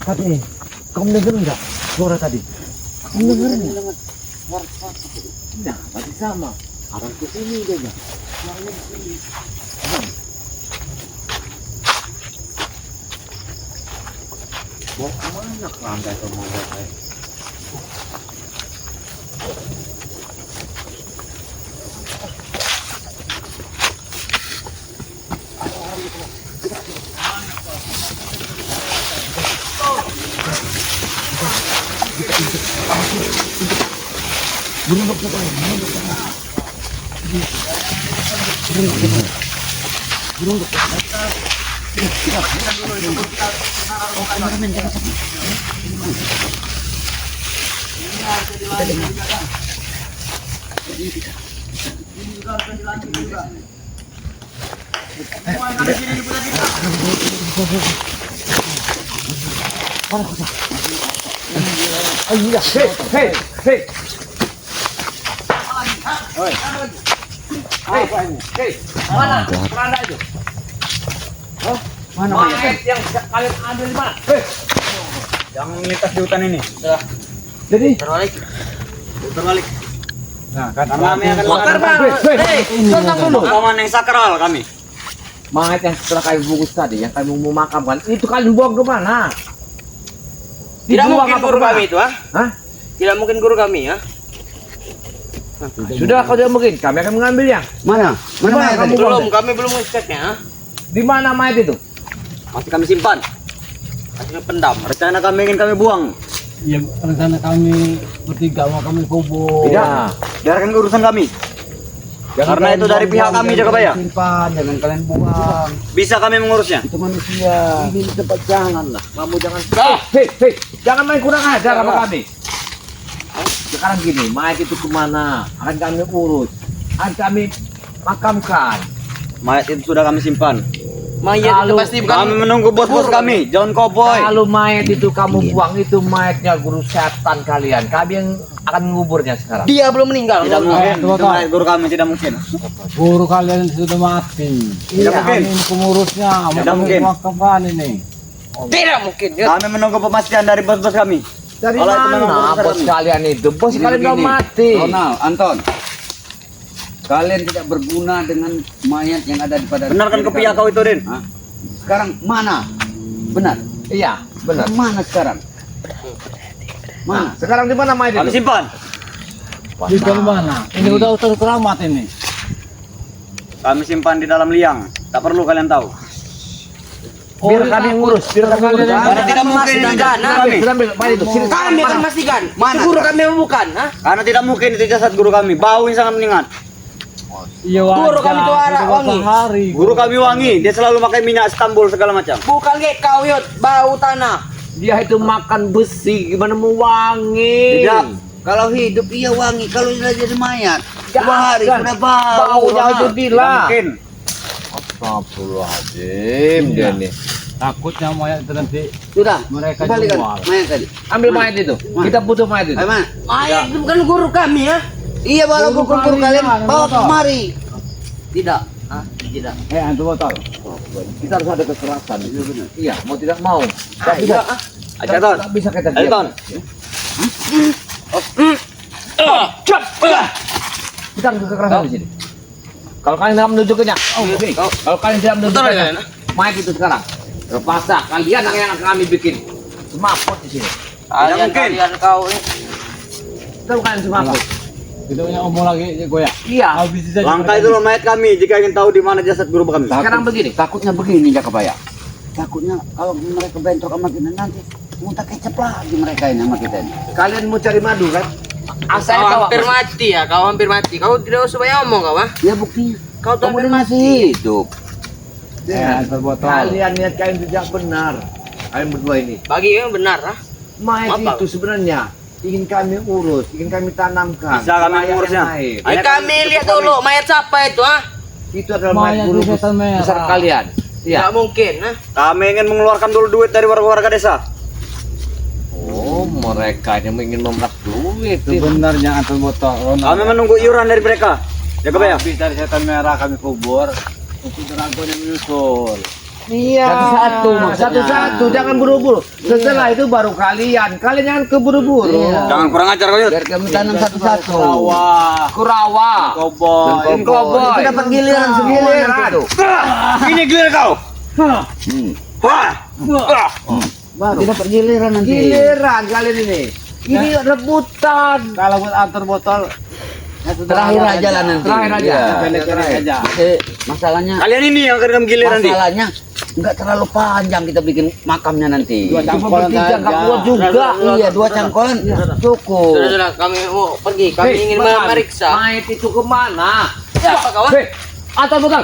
Tadi, kamu dengar enggak suara tadi? Kamu dengar enggak? Nah, tadi sama. Arah ke sini dia enggak. Suaranya di sini. Mau kemana kerangga itu mau saya? Hei. Mana keranda itu? Mana mayat yang kalian ambil di mana? Yang melintas di hutan ini. Jadi Terbalik. nah kan Kami akan tenang dulu. Pemahaman yang sakral kami. Mayat yang setelah kami bungkus tadi, yang kami mau makamkan, itu kalian buang ke mana? Tidak Dibuang mungkin apa guru kemana? kami itu, ah? Hah? Tidak mungkin guru kami, ya? Sudah kau tidak mungkin, kami akan mengambilnya. Mana? Mana Mana mayat kamu tadi? buang? Kami belum ngeceknya, ah? Di mana mayat itu? Masih kami simpan. Masih pendam. Rencana kami ingin kami buang. Ya, rencana kami bertiga mau kami kubur. Tidak. Biarkan urusan kami. Jangan Karena kalian itu dari buang, pihak buang, kami, jangan Jakabaya. kalian simpan, jangan kalian buang. Bisa kami mengurusnya. Itu manusia. Ini tempat jangan lah. Kamu jangan. Hei, jangan main kurang ajar sama kami. Sekarang gini, mayat itu kemana? Akan kami urus. Akan kami makamkan. Mayat itu sudah kami simpan. Mayat itu Kalau pasti Kami menunggu bos-bos kami, John Cowboy. Kalau mayat itu kamu buang, itu mayatnya guru setan kalian. Kami yang akan menguburnya sekarang. Dia belum meninggal. Tidak mungkin. Tunggu, Itu mayat guru kami tidak mungkin. Guru kalian sudah mati. Tidak mungkin. Kami pengurusnya, mau Tidak kami mungkin. makamkan ini. Tidak mungkin, ya? Kami menunggu pemastian dari bos-bos kami. Dari Kalau itu memang mana urusan bos kami. kalian itu? Bos Jadi kalian udah begini, mati. Ronald, Anton. Kalian tidak berguna dengan mayat yang ada di pada Benarkan diri kepiak kalian. kau itu, Din? Hah? Sekarang mana? Benar. Iya, benar. Mana sekarang? Mana? Sekarang di mana mayat Kami itu? simpan. Di dalam mana? Ini udah terkeramat ini. Kami simpan di dalam liang. Tak perlu kalian tahu. Biar kami yang ngurus, biar kami ngurus. Karena tidak mungkin itu jasad guru kami. Sudah ambil mayat itu. Sini. Kami akan pastikan. Mana? Itu guru kami yang bukan, ah? Karena tidak mungkin itu jasad guru kami. Bau yang sangat menyengat. Iya, Guru kami itu arah wangi. Hari. Guru kami wangi. Dia selalu pakai minyak Istanbul segala macam. Bukan kayak kau, Yud. Bau tanah. Dia itu makan besi, gimana mau wangi? Tidak. Kalau hidup iya wangi, kalau sudah jadi mayat, Jangan. 2 hari sudah bau. Baunya Ronald. itu Tidak gila. mungkin. Astagfirullahaladzim dia nih. Takutnya mayat itu nanti Sudah, mereka kembalikan jual. mayat tadi. Ambil mayat itu. Kita butuh mayat itu. Ayo mana? Mayat itu bukan guru kami, ya? Iya, walaupun Guru guru kalian kalian, bawa betul. kemari. Tidak. Ah, tidak. Antu botol. Kita harus ada kekerasan. Iya, mau tidak mau. Tapi Ayo, tidak. Ayo, Ton. Tak bisa kita Ayo, diam. Ton. Kita harus kekerasan di sini. Kalau kalian tidak menunjukkannya, oke. Kalau kalian tidak menunjukkannya, kalian, mayat itu sekarang. Terpaksa kalian yang akan kami bikin semaput di sini. mungkin. Kalian kau ini. Tahu kalian semaput? Itu punya omong lagi goyak. Iya. Habis saja. Langkah itu loh mayat kami jika ingin tahu di mana jasad guru kami. Sekarang begini. Takutnya begini, Jakabaya. Takutnya kalau mereka bentrok sama kita nanti muntah kecap lagi mereka ini sama kita ini. Kalian mau cari madu kan? Asal Kau kau hampir mati, ya? Kau hampir mati. Kau tidak usah banyak omong, kau, ah? Ya buktinya. Kau tuh Kamu hampir ini mati. masih hidup. Antu botol. Kalian niat kalian tidak benar. Kalian berdua ini. Bagi yang benar, ah? Mayat Apa? itu sebenarnya ingin kami urus, ingin kami tanamkan. Bisa kami Mayat yang mengurusnya. lain. Ini kami lihat dulu mayat siapa itu, ah? Itu adalah Mayat mayat guru itu setan merah. besar kalian. Iya. Tidak mungkin, ah? Kami ingin mengeluarkan dulu duit dari warga-warga desa. Oh, mereka ini ingin memeras duit. Sebenarnya antu botol. Ronald. Kami menunggu iuran dari mereka. Jaga bayar. Habis dari setan merah kami kubur. Untuk dragon yang menyusul. Iya. Satu-satu maksudnya. Satu-satu, jangan buru-buru. Setelah itu baru kalian jangan keburu-buru. Iya. Jangan kurang ajar kau, Yud. Biar kami tanam satu-satu. Kurawa. Koboi. Koboi. Itu dapat giliran semua Giliran. itu. Ini giliran kau. Wah. Baru dapat giliran nanti. Giliran kalian ini. Ini rebutan. Kalau buat atur botol Terakhir aja lah nanti. Terakhir aja. Iya. Pendek-pendek aja. Masalahnya Kalian ini yang akan giliran nih. masalahnya nggak terlalu panjang kita bikin makamnya nanti. Dua Cuma cangkolan bertiga aja. nggak kuat juga. Iya, 2 cangkolan cukup. Sudah, kami mau pergi. Kami Hei, ingin Bang, memeriksa. Mayat itu kemana? Siapa kawan? Hei, atas betul.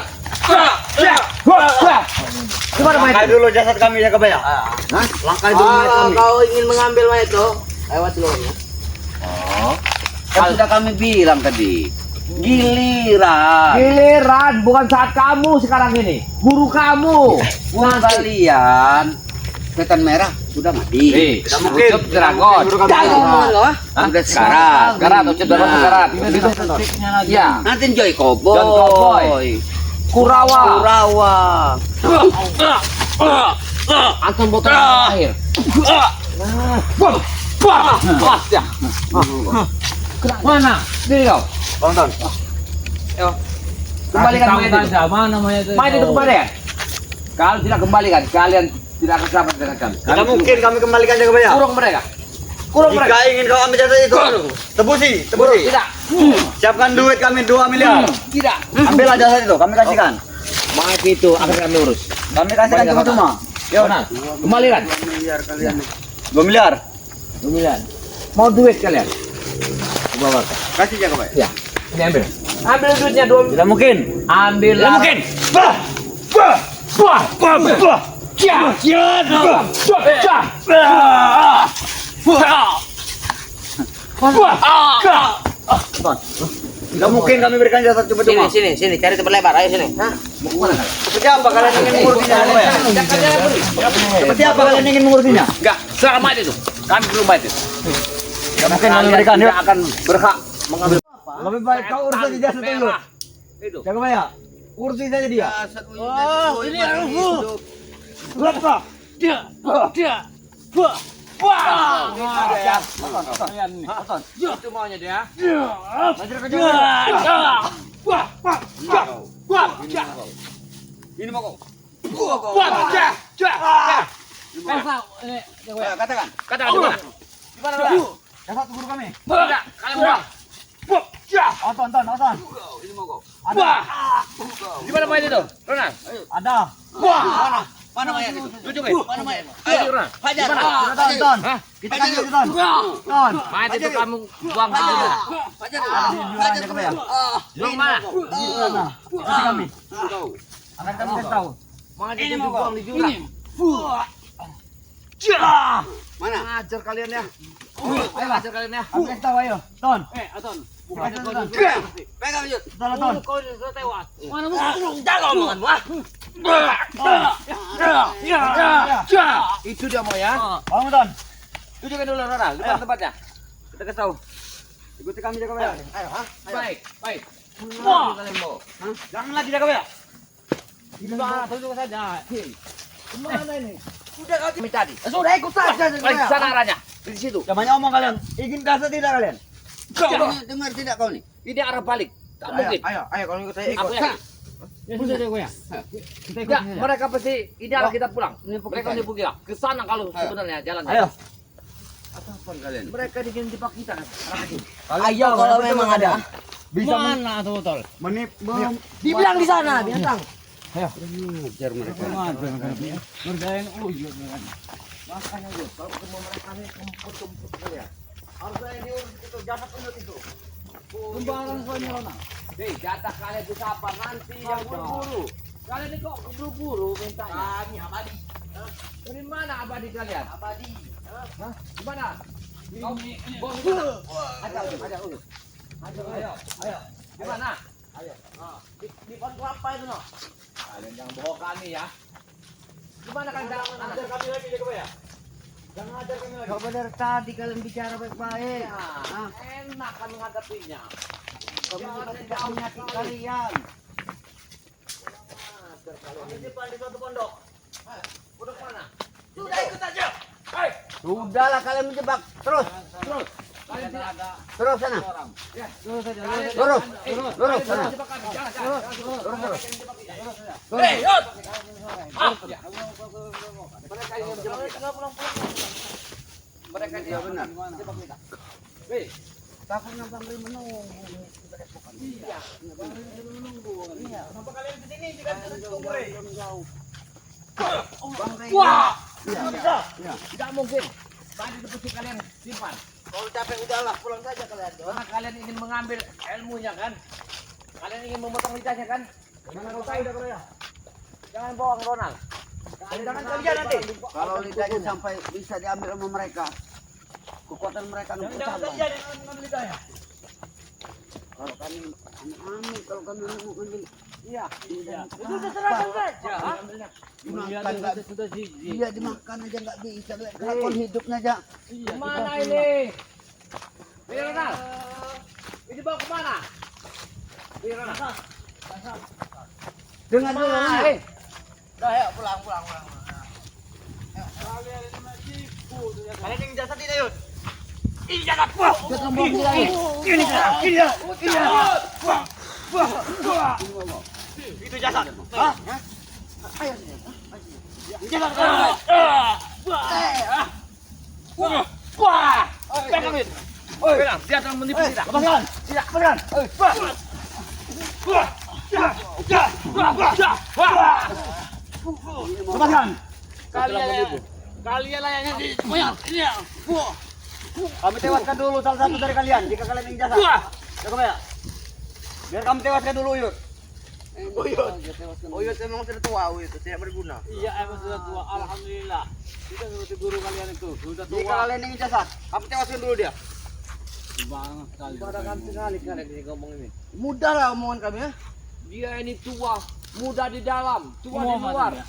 Gimana mayat Langkai itu? dulu jasad kami ya kebaya. Hah? Langkai dulu mayat Kalau kami. kau ingin mengambil mayat itu, lewat dulu ya. Kan sudah kami bilang tadi. Giliran. Giliran, bukan saat kamu sekarang ini. Guru kamu. Uang kalian setan merah sudah mati. Tidak mungkin. Ucup Dragon. Jangan ngomong kau, ah. Sudah sekarat. Sekarat, Ucup Dragon Nah. sekarat. Ya. Nanti Joy Cowboy. John Cowboy. Kurawa. Kurawa. Anton botol air. Wah, ya. Mana? Sini kau. Tonton. Kembalikan mayat itu. saja. Mana mayat itu? Mayat itu kembali ya? Kalau tidak kembalikan, kalian tidak akan selamat dengan kami. Tidak mungkin kami kembalikan ya kebaya. Kurung mereka. Kurung Jika mereka. ingin kau ambil jasad itu, tebusi. Tidak. Siapkan duit kami 2 miliar. Tidak. Ambillah jasad itu, kami kasihkan. Mayat itu akan kami urus. Kami kasihkan cuma-cuma. Yo, nah. Kembalikan. 2 miliar. 2 miliar. Mau duit kalian? Bawa. Kasih ya kebaya. Ya. Ini ambil. Ambil duitnya 2. Tidak mungkin. Ambil. Tidak mungkin. Bah. Bah. Bah. Bah. Bah. Ya. Tidak mungkin kami berikan jasad cuma-cuma. Sini, cari tempat lebar, ayo sini. Hah? Seperti apa kalian ingin mengurusinya kebaya? Seperti apa kalian ingin mengurusinya? Enggak, sekarang mayat itu. Kami belum mayat itu. Tidak mungkin kami berikan. Yuk. Tidak akan berhak mengambil. Lebih baik kau urus saja jasad dulu. Itu. Ya kebaya. Urusin saja dia. Ini aku. Berapa? Itu maunya dia. Ini mau kau. Katakan. Katakan di mana? Di mana? Di mana? Jasad guru kami. Tidak, kalian buang. Tonton. Ada. Di mana mayat itu? Ronald. Ada. Mana mayat itu? Tunjukin. Mana mayat? Ayo, Ronald. Hajar. Tonton. Hah? Kita kasih itu, Ton. Ton. Mayat itu kamu buang di situ. Hajar. Hajar kebaya. Buang mana? Mana? Kasih kami. Akan kami kasih tahu. Mayat itu dibuang di jurang. Mana? Ajar kalian ya. Ayo ajar kalian ya. Kami kasih tahu ayo. Ton. Aton. Bukan Bukan kau kau juga. Pegang Yud. Ton, Ton. Kau sudah tewas. Mana mau jaga omonganmu, ah? Itu dia mau ya. Bangun, Ton. Tunjukkan dulu Ronald, di mana tempatnya? Kita kasih tahu. Ikuti kami jaga kebaya. Baik, baik. Kalian mau. Jangan lagi jaga kebaya. Sudah, tunjuk saja. Kemana ini? Sudah kau Kami tadi. sudah ikut saja Baik, di sana arahnya. Di situ. Jangan banyak omong kalian. Ingin kasih tidak kalian? dengar tidak kau nih? Ini arah balik. Tak mungkin. Ayo, kalau ikut saya ikut. Aku yakin. Ya sudah deh gue ya. Kita ikut Ya, saja. mereka pasti ini arah kita pulang. Mereka ini pergi ke sana kalau sebenarnya jalan. Ayo. Apaan kalian? Mereka ingin jebak kita. Ayo kalau memang ada. Bisa Mana tuh botol? Dibilang di sana, binatang. Hajar mereka. Ngerjain uyut. Makanya Yud, kalau ketemu mereka ini kemput-kemput kalian. Harus saya diurus itu, jatah penyut itu. Kembaran soalnya Ronald. Hei, jatah kalian itu siapa? Nanti yang buru-buru. Kalian ini kok buru-buru mintanya? Kami abadi. Dari mana abadi kalian? Abadi. Hah? Di mana? Kau bos di mana? Ajar urus. Ayo. Di mana? Ayo. Di pohon kelapa itu, no. Kalian jangan bohong kami ya. Gimana kan jangan ajar kami lagi ya kebaya? Jangan ajar kami lagi. Kau benar tadi kalian bicara baik-baik. Nah, enak kan menghadapinya. Kami tidak menyakiti kalian. Kami simpan di suatu pondok. Udah mana? Sudah ikut aja. Hei, Sudahlah kalian menjebak. Terus. terus. Kalian tidak ada Terus sana. orang. Ya, Terus saja. Lurus. Lurus sana. kalian jebak kami. Jangan, jangan. Lurus. Hei, Yud. Ah, ya. Mereka ingin menjebak kita. Mereka Iya benar. menjebak kita. Hei, Takutnya Bang Ri menunggu. kenapa kalian kesini? Jika tidak tunggu, Rey. Bang Ri. Wah, Iya. tidak. Iya. Tidak mungkin. Tadi seperti kalian simpan. Kalau capek udahlah, pulang saja kalian. Karena kalian ingin mengambil ilmunya kan? Kalian ingin memotong lidahnya kan? Jangan kau tahu dah kau ya. Jangan bohong Ronald. Jangan kalian nanti. Kalau lidahnya sampai bisa diambil sama mereka, kekuatan mereka akan Jangan bertambah. saja dengan mengambil lidahnya. Kalau kami amin, kalau kami mau ambil, Iya. Itu terserah saja. Ambilnya. dimakan nggak, Sudah sih. iya dimakan aja nggak bisa, kelakuan hidupnya aja. Kemana ini? Ronald. Ini bawa kemana? Ronald. Dengan dulu Kemana? Nana. Udah, ayo pulang. Kalian ingin jasad ini, Yud? Itu jasad. Pegang, dia akan menipu kita. Lepaskan. Tidak, Lepaskan. Kalian layaknya di Kami tewaskan dulu salah satu dari kalian jika kalian ingin jasad. Cukup ya? Biar kami tewaskan dulu, Yud. Uyut memang sudah tua, Uyut tidak berguna. Iya, emang sudah tua. Alhamdulillah. Kita seperti guru kalian itu. Sudah Jika tua. kalian ingin jasad, kami tewaskan dulu dia. Banget sekali. Pada sekali kalian ini ngomong ini. Mudah lah omongan kami ya. Dia ini tua, muda di dalam, tua di Muhammad luar. ya.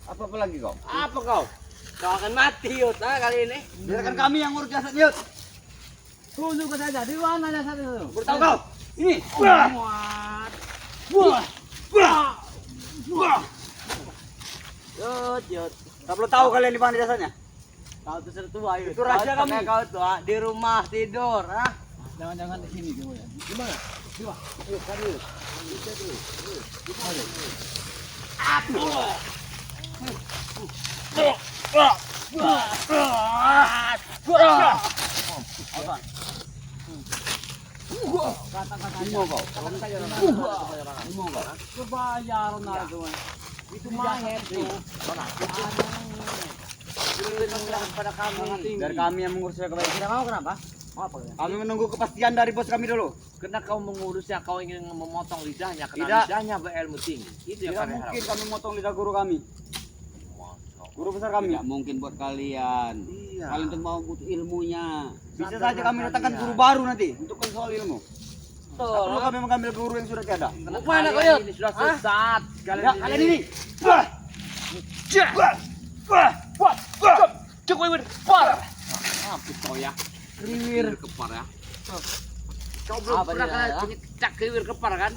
Apa lagi kau? Apa kau? Kau akan mati Yud, kali ini. Biarkan kami yang ngurus jasad, Yud. Tunjuk saja. Di mana jasad itu? Beritahu kau. Ini. Yud. Tak perlu tahu kalian di mana jasadnya. Kau tuh sudah tua Yud. Itu rahasia Kau kami. pakai Kau tua di rumah tidur, ah. Jangan-jangan di sini coba ya. Kebayar nah itu. Itu mayat tuh. Pada kami. Biar kami yang mengurusnya kembali. Tidak mau kenapa? Mau apa? Kami menunggu kepastian dari bos kami dulu. Karena kau mengurusnya, kau ingin memotong lidahnya, karena Tidak. lidahnya berilmu tinggi. Itu yang Tidak kalian mungkin harapkan. kami motong lidah guru kami. Guru besar kami. Tidak mungkin buat kalian. Iya. Kalian tuh mau butuh ilmunya. Bisa saja kami datangkan guru baru nanti untuk soal ilmu. Tak perlu kami mengambil guru yang sudah tiada. Karena Mana kau, kalian Yud? ini sudah sesat. Ya, kalian ini. Cukup ini, par. Mampus kau ya. Kriwir kepar ya. Kau belum Apa pernah dia, kan cek kriwir kepar kan?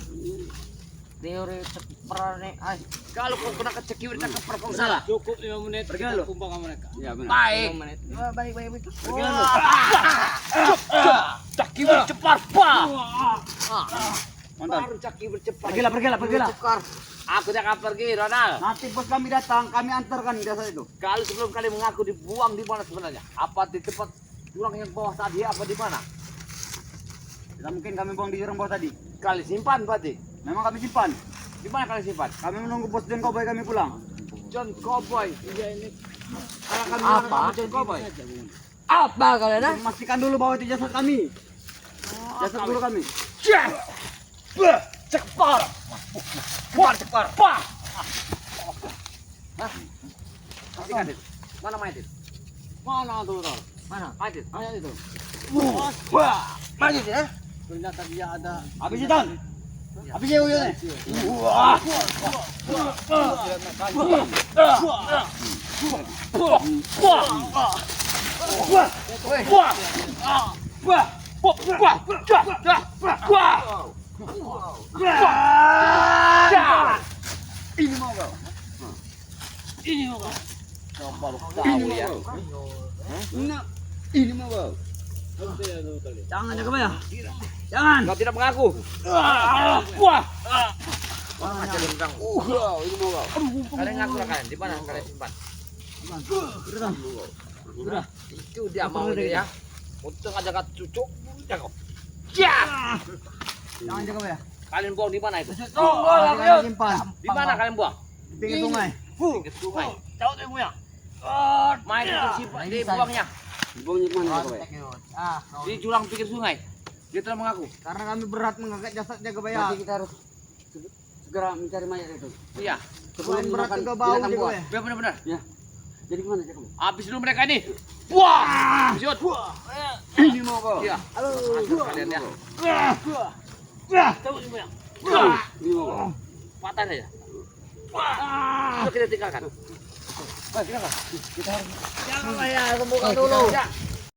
Teori pernah nih, ay. Kalau kau kena kecek kriwir kepar kau salah. Cukup 5 menit. Pergi Kita lu. kumpul sama mereka. Ya benar. Baik. Baik. Cek kriwir cepat, pak. Mantap. Baru cek kriwir cepat. Pergilah. Aku tidak akan pergi, Ronald. Nanti bos kami datang, kami antarkan jasad itu. Kalau sebelum kalian mengaku dibuang di mana sebenarnya? Apa di tempat jurang yang bawah tadi apa di mana? Tidak mungkin kami buang di jurang bawah tadi. Kalian simpan berarti. Memang kami simpan. Di mana kalian simpan? Kami menunggu bos John Cowboy kami pulang. John Cowboy. Iya ini. Karena kami Apa? menunggu John Cowboy. Apa kalian ah? Pastikan dulu bahwa itu jasad kami. Jasad guru kami. Cepat. Cepat. Pak. Hah? Mana mayat itu? Mana tuh? Mana? Mayat itu. Ayat itu. Maju ya. Ternyata dia ada. Habis itu. Habis itu uyutnya. Ini mau. Coba lu tahu ya. Ini mah bang. Jangan jaga bayar. Jangan. Kau tidak mengaku. Wah. Wah, macam tentang. Ini mau bang. Kalian ngaku lah kalian. Di mana kalian simpan? Udah. Itu dia mau dia ya. Untung aja kat cucu. Jago. Ya. Jangan jaga bayar. Kalian buang di mana itu? Tunggu lah, Jangan simpan. Di mana kalian buang? Di pinggir sungai. Di sungai. Tahu tu punya. Main itu simpan di buangnya. Buangnya kemana jaga bayar? Di jurang pinggir sungai. Dia telah mengaku. Karena kami berat mengangkat jasad jaga bayar. Berarti kita harus segera mencari mayat itu. Iya. Sebelum berat memakan juga bau binatang jaga buas. bayar. Benar-benar. Ya. Jadi gimana jaga? Habis dulu mereka ini. Wah. Habis. Ini mau bang. Iya. Halo. Kalian ya. Tahu tu punya. Ini mau bang. Patah saja. Wah. Kita tinggalkan. Kita harus Jangan lah ya, sembuhkan dulu. Ya.